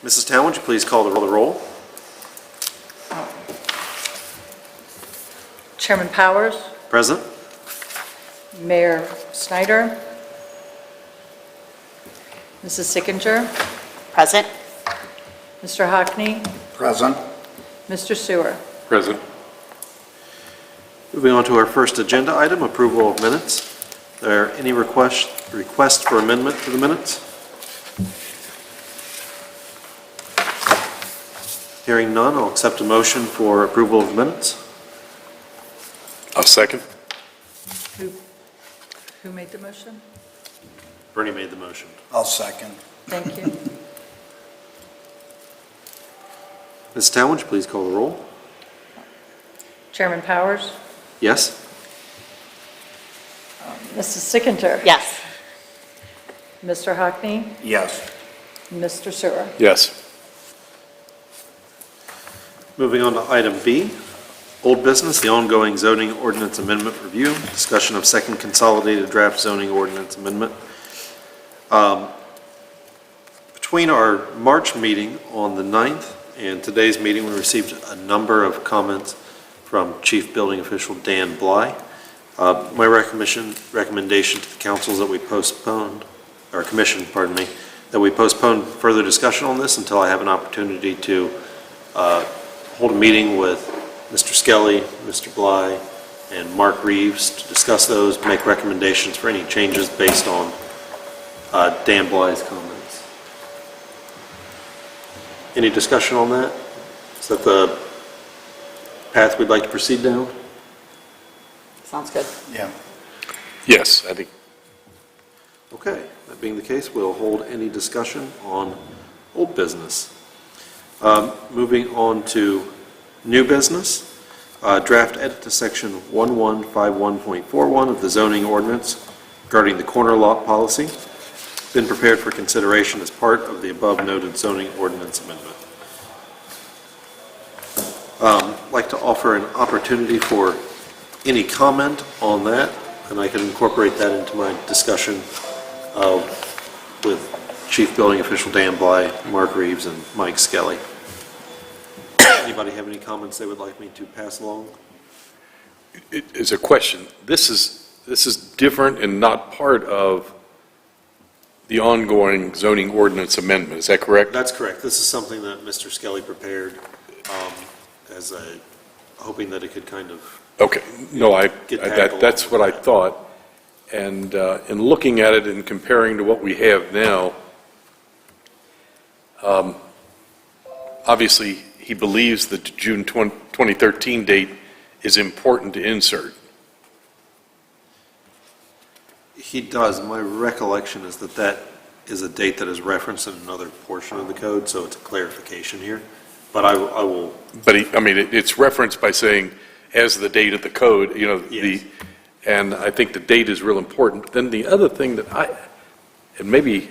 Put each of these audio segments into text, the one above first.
Mrs. Town, would you please call the roll? Chairman Powers, Present. Mayor Snyder, Mrs. Sickinger, Present. Mr. Hockney, Present. Mr. Sewer. Present. Moving on to our first agenda item, approval of minutes. Are there any requests for amendment to the minutes? Hearing none, I'll accept a motion for approval of minutes. I'll second. Who made the motion? Bernie made the motion. I'll second. Thank you. Mrs. Town, would you please call the roll? Chairman Powers, Yes? Mrs. Sickinger. Yes. Mr. Hockney, Yes. Mr. Sewer. Yes. Moving on to item B, old business, the ongoing zoning ordinance amendment review, discussion of second consolidated draft zoning ordinance amendment. Between our March meeting on the 9th and today's meeting, we received a number of comments from Chief Building Official Dan Bly. My recommendation to the council is that we postpone, or commission, pardon me, that we postpone further discussion on this until I have an opportunity to hold a meeting with Mr. Skelly, Mr. Bly, and Mark Reeves to discuss those, make recommendations for any changes based on Dan Bly's comments. Any discussion on that? Is that the path we'd like to proceed down? Sounds good. Yeah. Yes, I think. Okay, that being the case, we'll hold any discussion on old business. Moving on to new business, draft edit to section 1151.41 of the zoning ordinance regarding the corner lot policy. Been prepared for consideration as part of the above noted zoning ordinance amendment. I'd like to offer an opportunity for any comment on that, and I can incorporate that into my discussion with Chief Building Official Dan Bly, Mark Reeves, and Mike Skelly. Anybody have any comments they would like me to pass along? It is a question. This is different and not part of the ongoing zoning ordinance amendment. Is that correct? That's correct. This is something that Mr. Skelly prepared as hoping that it could kind of Okay. No, Get tackled that's what I with thought. And in looking at it and comparing to what we have now, obviously he believes that the June 2013 date is important to insert. He does. My recollection is that that is a date that is referenced in another portion of the code, so it's a clarification here. But I will. But it's referenced by saying as the date of the code, Yes. and I think the date is real important. Then the other thing that and maybe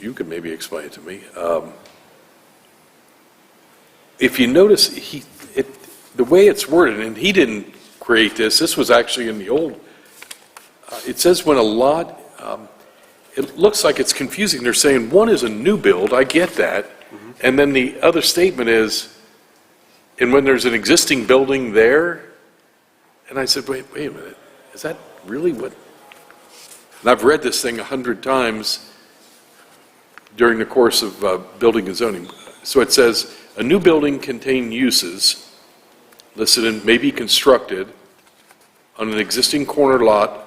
you could maybe explain it to me. If you notice, the way it's worded, and he didn't create this. This was actually in the old. It says when a lot. It looks like it's confusing. They're saying one is a new build. I get that, and then the other statement is, and when there's an existing building there. And I said, wait a minute. Is that really what? And I've read this thing 100 times during the course of building and zoning. So it says, a new building contain uses listed and may be constructed on an existing corner lot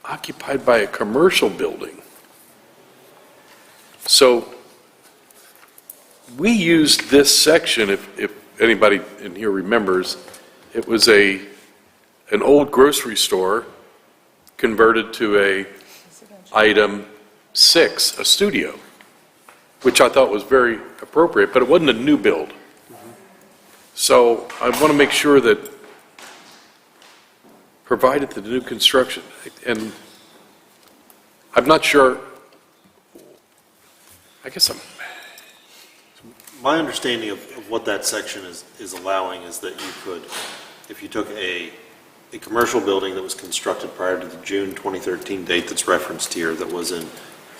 occupied by a commercial building. So we used this section, if anybody in here remembers, it was an old grocery store converted to a item 6, a studio, which I thought was very appropriate, but it wasn't a new build. So I want to make sure that provided the new construction, and I'm not sure, I guess My understanding of what that section is allowing is that you could, if you took a commercial building that was constructed prior to the June 2013 date that's referenced here, that was in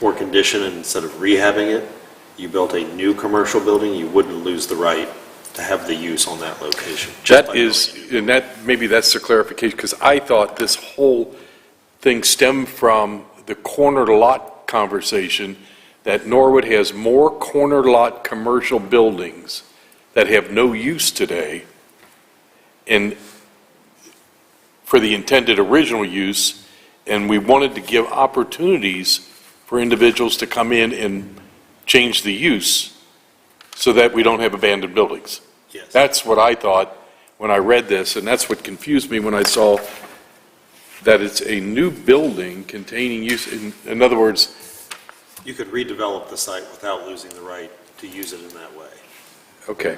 poor condition, and instead of rehabbing it, you built a new commercial building, you wouldn't lose the right to have the use on that location. just That by is, building it. and that, maybe that's the clarification, because I thought this whole thing stemmed from the corner lot conversation, that Norwood has more corner lot commercial buildings that have no use today, and for the intended original use, and we wanted to give opportunities for individuals to come in and change the use so that we don't have abandoned buildings. Yes. That's what I thought when I read this, and that's what confused me when I saw that it's a new building containing use. In other words, You could redevelop the site without losing the right to use it in that way. okay,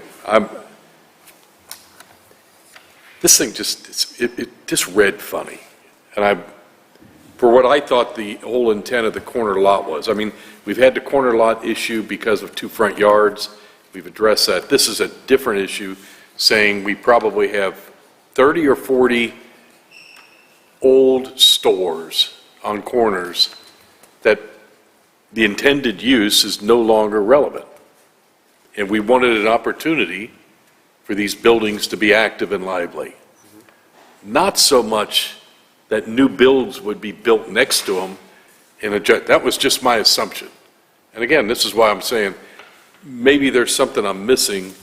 this thing just, it just read funny. And for what I thought the whole intent of the corner lot was. I mean, we've had the corner lot issue because of 2 front yards. We've addressed that. This is a different issue, saying we probably have 30 or 40 old stores on corners that the intended use is no longer relevant. And we wanted an opportunity for these buildings to be active and lively. Not so much that new builds would be built next to them that was just my assumption. And again, this is why I'm saying, maybe there's something I'm missing,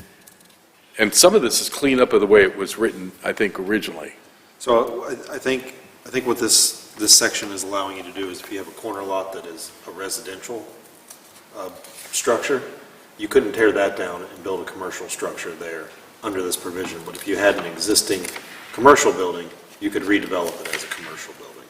and some of this is cleanup of the way it was written, I think, originally. So I think what this section is allowing you to do is if you have a corner lot that is a residential structure, you couldn't tear that down and build a commercial structure there under this provision. But if you had an existing commercial building, you could redevelop it as a commercial building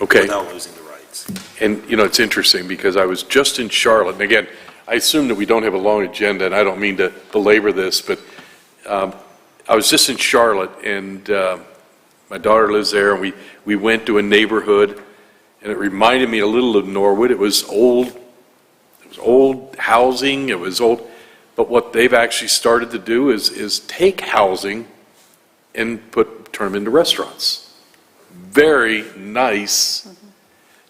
Okay. without losing the rights. And, you know, it's interesting because I was just in Charlotte, and again, I assume that we don't have a long agenda, and I don't mean to belabor this, but I was just in Charlotte, and my daughter lives there, and we went to a neighborhood, and it reminded me a little of Norwood. It was old housing, it was old, but what they've actually started to do is take housing and turn them into restaurants. Very nice,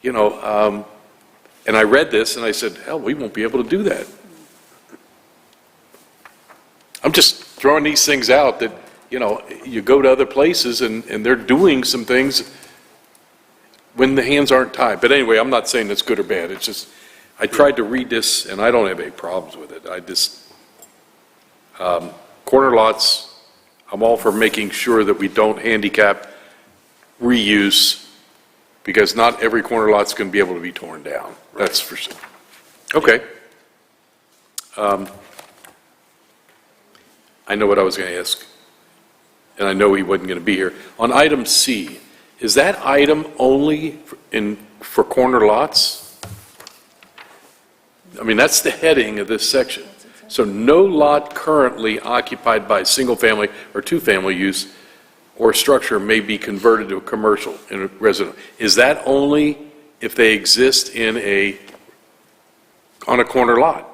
you know, and I read this and I said, hell, we won't be able to do that. I'm just throwing these things out that, you know, you go to other places and they're doing some things when the hands aren't tied. But anyway, I'm not saying it's good or bad. It's just, I tried to read this and I don't have any problems with it. I just, corner lots, I'm all for making sure that we don't handicap reuse, because not every corner lot's going to be able to be torn down. That's for sure. Okay. I know what I was going to ask, and I know he wasn't going to be here. On item C, is that item only for corner lots? I mean, that's the heading of this section. So no lot currently occupied by single-family or two-family use or structure may be converted to a commercial in a residential. Is that only if they exist on a corner lot?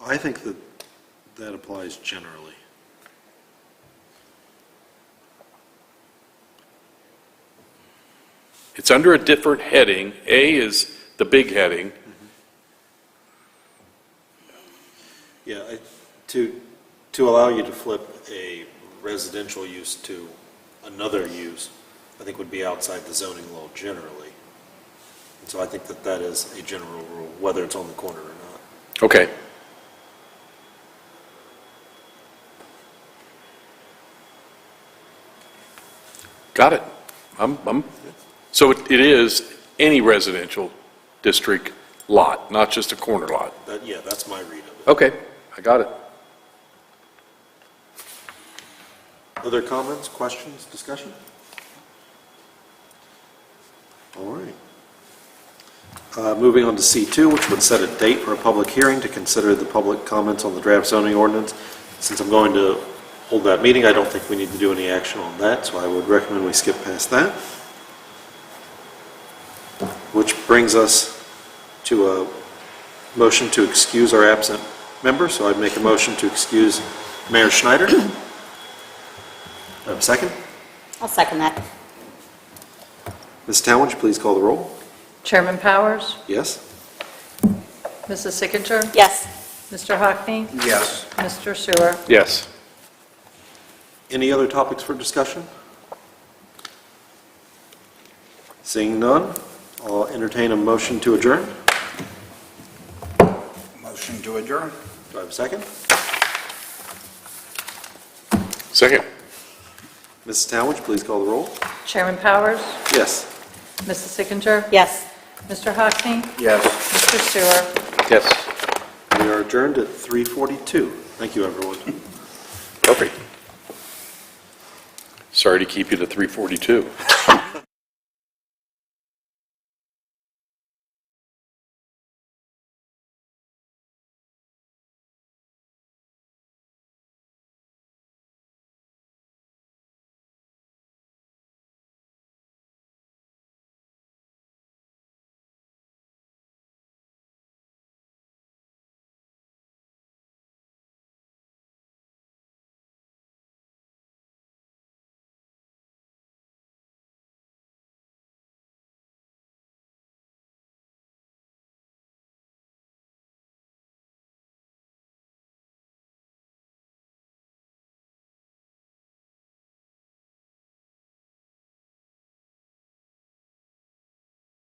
I think that applies generally. It's under a different heading. A is the big heading. Yeah, to allow you to flip a residential use to another use, I think would be outside the zoning law generally. And so I think that is a general rule, whether it's on the corner or not. Okay. Got it. So it is any residential district lot, not just a corner lot. Yeah, that's my read of it. Okay, I got it. Other comments, questions, discussion? All right. Moving on to C2, which would set a date for a public hearing to consider the public comments on the draft zoning ordinance. Since I'm going to hold that meeting, I don't think we need to do any action on that, so I would recommend we skip past that. Which brings us to a motion to excuse our absent member, so I'd make a motion to excuse Mayor Schneider. Do I have a second? I'll second that. Ms. Town, would you please call the roll? Chairman Powers, Yes? Mrs. Sickinger, Yes. Mr. Hockney, Yes. Mr. Sewer. Yes. Any other topics for discussion? Seeing none, I'll entertain a motion to adjourn. Motion to adjourn. Do I have a second? Second. Mrs. Town, would you please call the roll? Chairman Powers, Yes. Mrs. Sickinger, Yes. Mr. Hockney, Yes. Mr. Sewer. Yes. We are adjourned at 3:42. Thank you, everyone. Perfect. Sorry to keep you to 3:42.